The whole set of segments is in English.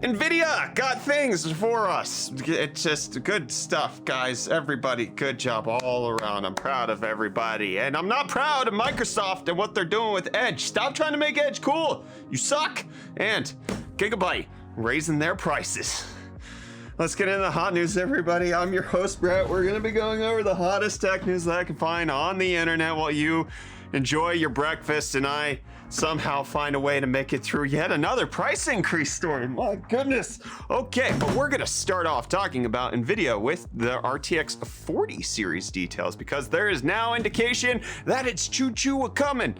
NVIDIA got things for us. It's just good stuff, guys. Everybody, good job all around. I'm proud of everybody. And I'm not proud of Microsoft and what they're doing with Edge. Stop trying to make Edge cool. You suck. And Gigabyte raising their prices. Let's get into the hot news, everybody. I'm your host, Brett. We're going to be going over the hottest tech news that I can find on the internet while you enjoy your breakfast and I somehow find a way to make it through yet another price increase story. My goodness. Okay, but we're gonna start off talking about NVIDIA with the RTX 40 series details because there is now indication that it's choo-choo coming.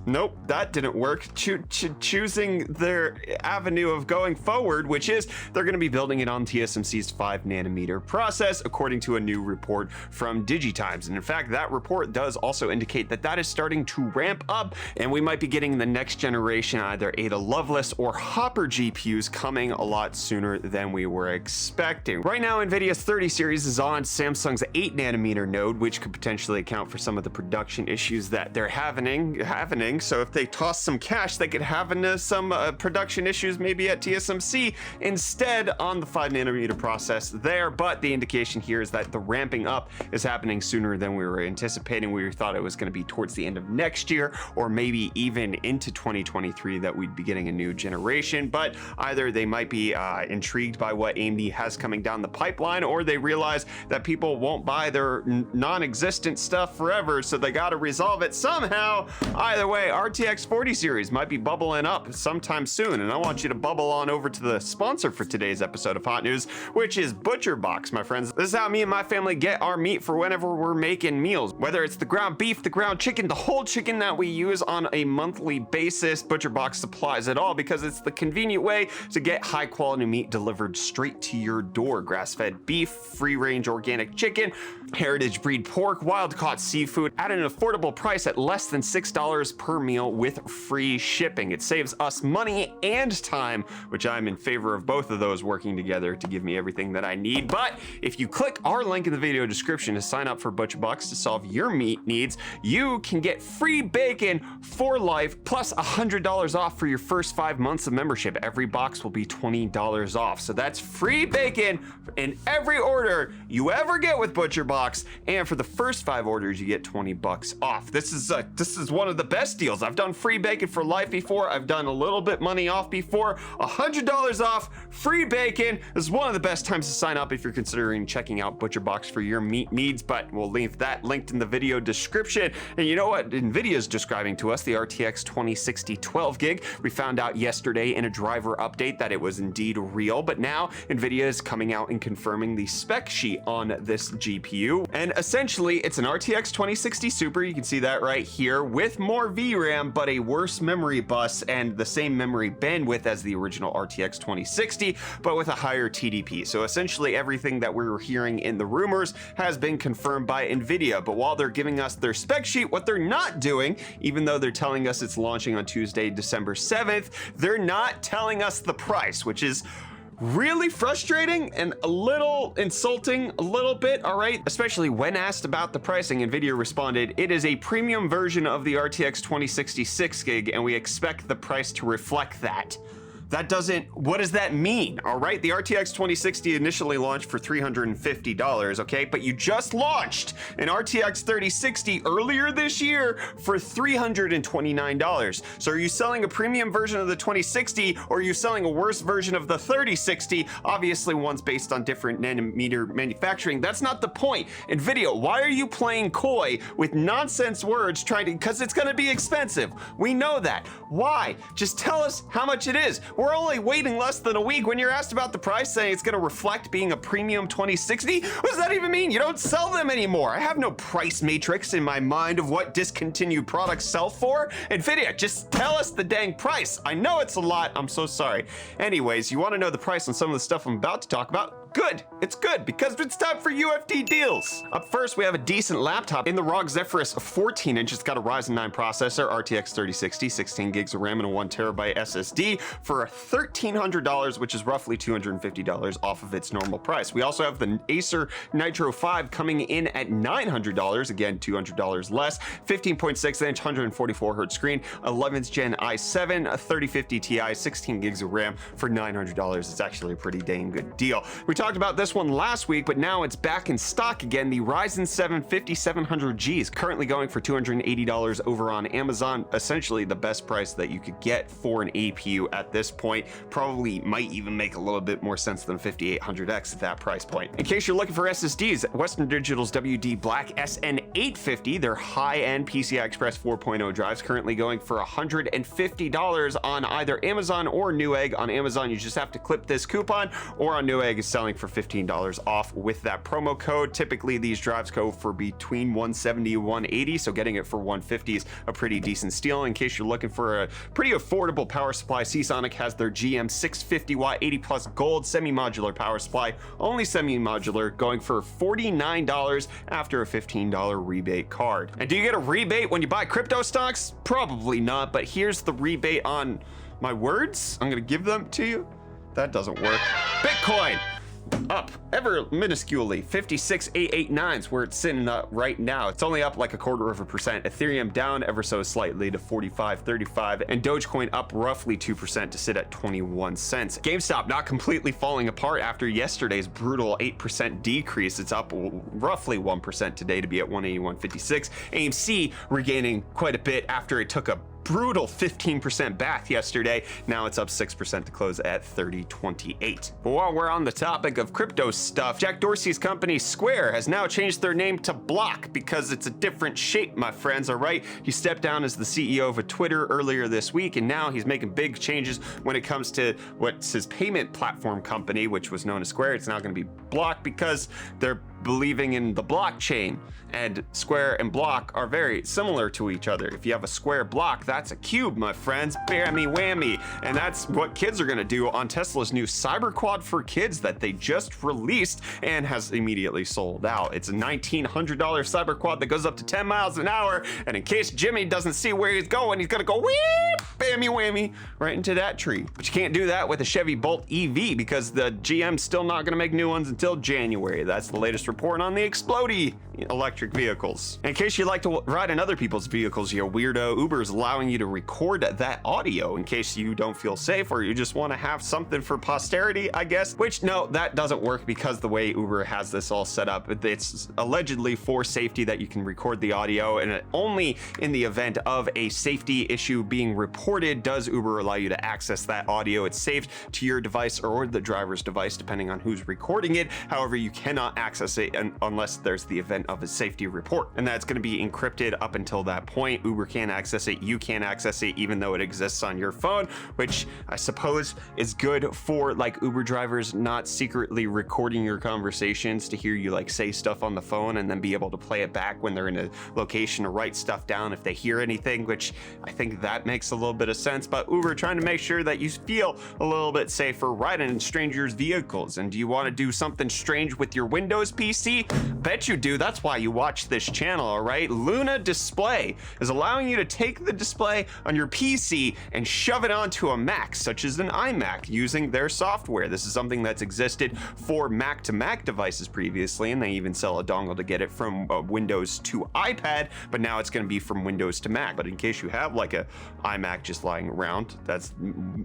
Nope, that didn't work. Choosing their avenue of going forward, which is they're gonna be building it on TSMC's 5nm process, according to a new report from DigiTimes. And in fact, that report does also indicate that that is starting to ramp up, and we might be getting the next generation either Ada Lovelace or Hopper GPUs coming a lot sooner than we were expecting. Right now, NVIDIA's 30 series is on Samsung's 8nm node, which could potentially account for some of the production issues that they're having. So if they toss some cash, they could have into some production issues maybe at TSMC instead on the 5nm process there. But the indication here is that the ramping up is happening sooner than we were anticipating. We thought it was going to be towards the end of next year or maybe even into 2023 that we'd be getting a new generation, but either they might be intrigued by what AMD has coming down the pipeline, or they realize that people won't buy their non-existent stuff forever, so they got to resolve it somehow. Either way, RTX 40 series might be bubbling up sometime soon, and I want you to bubble on over to the sponsor for today's episode of Hot News, which is ButcherBox, my friends. This is how me and my family get our meat for whenever we're making meals, whether it's the ground beef, the ground chicken, the whole chicken that we use on a monthly basis. ButcherBox supplies it all because it's the convenient way to get high quality meat delivered straight to your door. Grass-fed beef, free-range organic chicken, heritage breed pork, wild-caught seafood at an affordable price at less than $6 per meal with free shipping. It saves us money and time, which I'm in favor of both of those working together to give me everything that I need. But if you click our link in the video description to sign up for ButcherBox to solve your meat needs, you can get free bacon for life plus $100 off for your first 5 months of membership. Every box will be $20 off. So that's free bacon in every order you ever get with ButcherBox, and for the first 5 orders you get $20 off. This is one of the best deals. I've done free bacon for life before. I've done a little bit money off before. $100 off, free bacon. This is one of the best times to sign up if you're considering checking out ButcherBox for your meat needs, but we'll leave that linked in the video description. And you know what NVIDIA is describing to us? The RTX 2060 12 gig. We found out yesterday in a driver update that it was indeed real, but now NVIDIA is coming out and confirming the spec sheet on this GPU. And essentially it's an RTX 2060 Super, you can see that right here, with more VRAM, but a worse memory bus and the same memory bandwidth as the original RTX 2060, but with a higher TDP. So essentially everything that we were hearing in the rumors has been confirmed by NVIDIA. But while they're giving us their spec sheet, what they're not doing, even though they're telling us it's launching on Tuesday, December 7th, they're not telling us the price, which is really frustrating and a little insulting a little bit, all right? Especially when asked about the pricing, NVIDIA responded, "It is a premium version of the RTX 2060 6 gig, and we expect the price to reflect that." What does that mean? All right, the RTX 2060 initially launched for $350, okay? But you just launched an RTX 3060 earlier this year for $329. So are you selling a premium version of the 2060 or are you selling a worse version of the 3060? Obviously one's based on different nanometer manufacturing. That's not the point. NVIDIA, why are you playing coy with nonsense words because it's gonna be expensive. We know that. Why? Just tell us how much it is. We're only waiting less than a week. When you're asked about the price, saying it's going to reflect being a premium 2060, what does that even mean? You don't sell them anymore. I have no price matrix in my mind of what discontinued products sell for. NVIDIA, just tell us the dang price. I know it's a lot. I'm so sorry. Anyways, you want to know the price on some of the stuff I'm about to talk about? good. It's good because it's time for UFD deals. Up first, we have a decent laptop in the ROG Zephyrus 14-inch. It's got a Ryzen 9 processor, RTX 3060, 16 gigs of RAM, and a 1 terabyte SSD for $1,300, which is roughly $250 off of its normal price. We also have the Acer Nitro 5 coming in at $900, again, $200 less, 15.6-inch, 144 hertz screen, 11th gen i7, a 3050 Ti, 16 gigs of RAM for $900. It's actually a pretty dang good deal. We talked about this one last week, but now it's back in stock again. The Ryzen 7 5700G is currently going for $280 over on Amazon, essentially the best price that you could get for an APU at this point. Probably might even make a little bit more sense than 5800X at that price point. In case you're looking for SSDs, Western Digital's WD Black SN850, their high-end PCI Express 4.0 drives, currently going for $150 on either Amazon or Newegg. On Amazon, you just have to clip this coupon, or on Newegg is selling for $15 off with that promo code. Typically, these drives go for between $170 and $180, so getting it for $150 is a pretty decent steal. In case you're looking for a pretty affordable power supply, Seasonic has their GM 650 watt 80 plus gold semi-modular power supply, only semi-modular, going for $49 after a $15 rebate card. And do you get a rebate when you buy Cryptostonks? Probably not, but here's the rebate on my words. I'm gonna give them to you. That doesn't work. Bitcoin up ever minusculely, 56,889 is where it's sitting right now. It's only up like 0.25%. Ethereum down ever so slightly to 45.35, and Dogecoin up roughly 2% to sit at 21 cents. GameStop not completely falling apart after yesterday's brutal 8% decrease. It's up roughly 1% today to be at 181.56. AMC regaining quite a bit after it took a brutal 15% back yesterday. Now it's up 6% to close at 30.28. But while we're on the topic of crypto stuff, Jack Dorsey's company Square has now changed their name to Block because it's a different shape, my friends, all right? He stepped down as the CEO of Twitter earlier this week, and now he's making big changes when it comes to what's his payment platform company, which was known as Square. It's now going to be Block because they're believing in the blockchain, and Square and Block are very similar to each other. If you have a square block, that's a cube, my friends. Bammy whammy. And that's what kids are gonna do on Tesla's new Cyberquad for kids that they just released and has immediately sold out. It's a $1,900 Cyberquad that goes up to 10 miles an hour, and in case Jimmy doesn't see where he's going, he's gonna go whoop, bammy whammy, right into that tree. But you can't do that with a Chevy Bolt EV because the GM's still not gonna make new ones until January. That's the latest report on the explodey electric vehicles. In case you like to ride in other people's vehicles, you weirdo, Uber is allowing you to record that audio in case you don't feel safe or you just want to have something for posterity, I guess. Which, no, that doesn't work because the way Uber has this all set up, it's allegedly for safety that you can record the audio, and only in the event of a safety issue being reported does Uber allow you to access that audio. It's saved to your device or the driver's device, depending on who's recording it. However, you cannot access it unless there's the event of a safety report, and that's going to be encrypted up until that point. Uber can't access it, you can't access it, even though it exists on your phone, which I suppose is good for like Uber drivers not secretly recording your conversations to hear you like say stuff on the phone and then be able to play it back when they're in a location or write stuff down if they hear anything, which I think that makes a little bit of sense. But Uber trying to make sure that you feel a little bit safer riding in strangers' vehicles. And do you want to do something strange with your Windows PC? Bet you do. That's why you watch this channel, all right? Luna Display is allowing you to take the display on your PC and shove it onto a Mac, such as an iMac, using their software. This is something that's existed for Mac to Mac devices previously, and they even sell a dongle to get it from Windows to iPad, but now it's going to be from Windows to Mac. But in case you have like a iMac just lying around, that's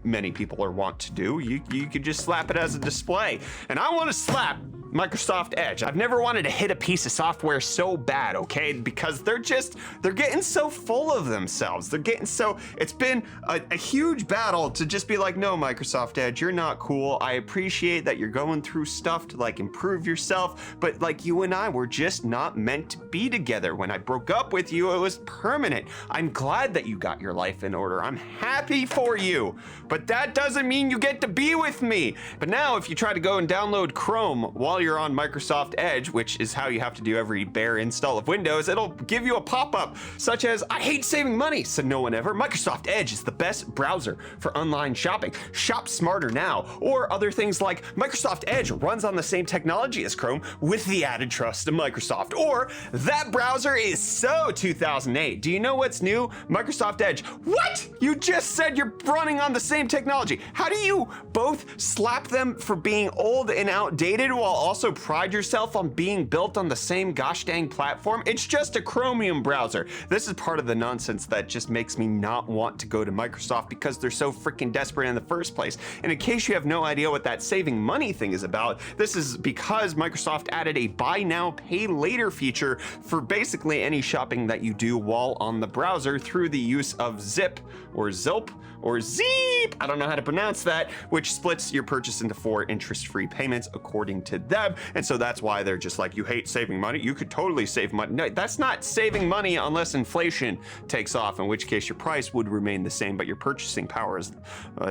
many people are want to do, you could just slap it as a display. And I want to slap Microsoft Edge. I've never wanted to hit a piece of software so bad, okay? Because they're getting so full of themselves. It's been a huge battle to just be like, no, Microsoft Edge, you're not cool. I appreciate that you're going through stuff to like improve yourself, but like you and I were just not meant to be together. When I broke up with you, it was permanent. I'm glad that you got your life in order. I'm happy for you, but that doesn't mean you get to be with me. But now if you try to go and download Chrome while while you're on Microsoft Edge, which is how you have to do every bare install of Windows, it'll give you a pop-up such as, I hate saving money, said no one ever. Microsoft Edge is the best browser for online shopping. Shop smarter now. Or other things like Microsoft Edge runs on the same technology as Chrome with the added trust of Microsoft. Or that browser is so 2008. Do you know what's new? Microsoft Edge. What? You just said you're running on the same technology. How do you both slap them for being old and outdated while also pride yourself on being built on the same gosh dang platform? It's just a Chromium browser. This is part of the nonsense that just makes me not want to go to Microsoft because they're so freaking desperate in the first place. And in case you have no idea what that saving money thing is about, this is because Microsoft added a buy now, pay later feature for basically any shopping that you do while on the browser through the use of Zip or Zilp or Zeep, I don't know how to pronounce that, which splits your purchase into 4 interest-free payments according to them. And so that's why they're just like, you hate saving money? You could totally save money. No, that's not saving money unless inflation takes off, in which case your price would remain the same, but your purchasing power is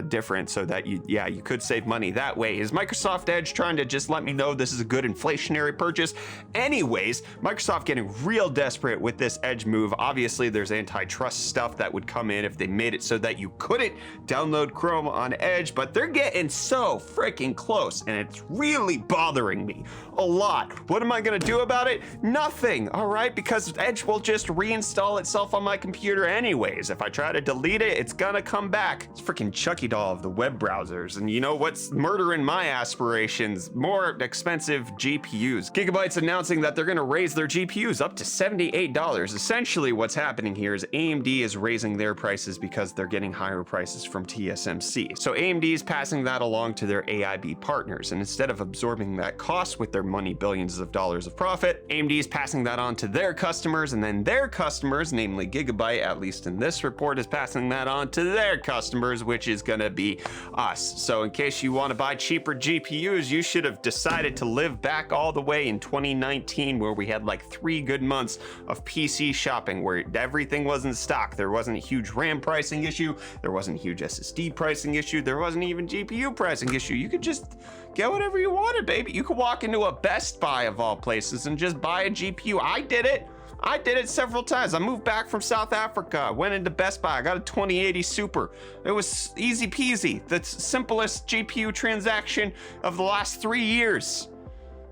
different, so that you could save money that way. Is Microsoft Edge trying to just let me know this is a good inflationary purchase? Anyways, Microsoft getting real desperate with this Edge move. Obviously, there's antitrust stuff that would come in if they made it so that you couldn't download Chrome on Edge, but they're getting so freaking close, and it's really bothering me a lot. What am I gonna do about it? Nothing, all right? Because Edge will just reinstall itself on my computer anyways. If I try to delete it, it's gonna come back. It's freaking Chucky doll of the web browsers. And you know what's murdering my aspirations? More expensive GPUs. Gigabyte's announcing that they're gonna raise their GPUs up to $78. Essentially what's happening here is AMD is raising their prices because they're getting higher prices from TSMC. So AMD is passing that along to their AIB partners, and instead of absorbing that cost with their money billions of dollars of profit, AMD is passing that on to their customers, and then their customers, namely Gigabyte, at least in this report, is passing that on to their customers, which is gonna be us. So in case you want to buy cheaper GPUs, you should have decided to live back all the way in 2019, where we had like 3 good months of PC shopping where everything was in stock. There wasn't a huge RAM pricing issue, there wasn't a huge SSD pricing issue, there wasn't even GPU pricing issue. You could just get whatever you wanted, baby. You could walk into a Best Buy of all places and just buy a GPU. I did it. I did it several times. I moved back from South Africa, went into Best Buy, I got a 2080 Super. It was easy peasy. The simplest GPU transaction of the last 3 years.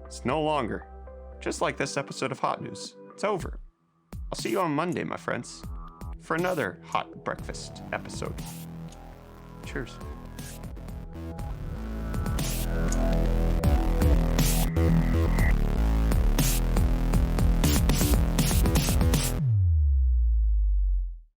It's no longer. Just like this episode of Hot News. It's over. I'll see you on Monday, my friends, for another Hot Breakfast episode. Cheers.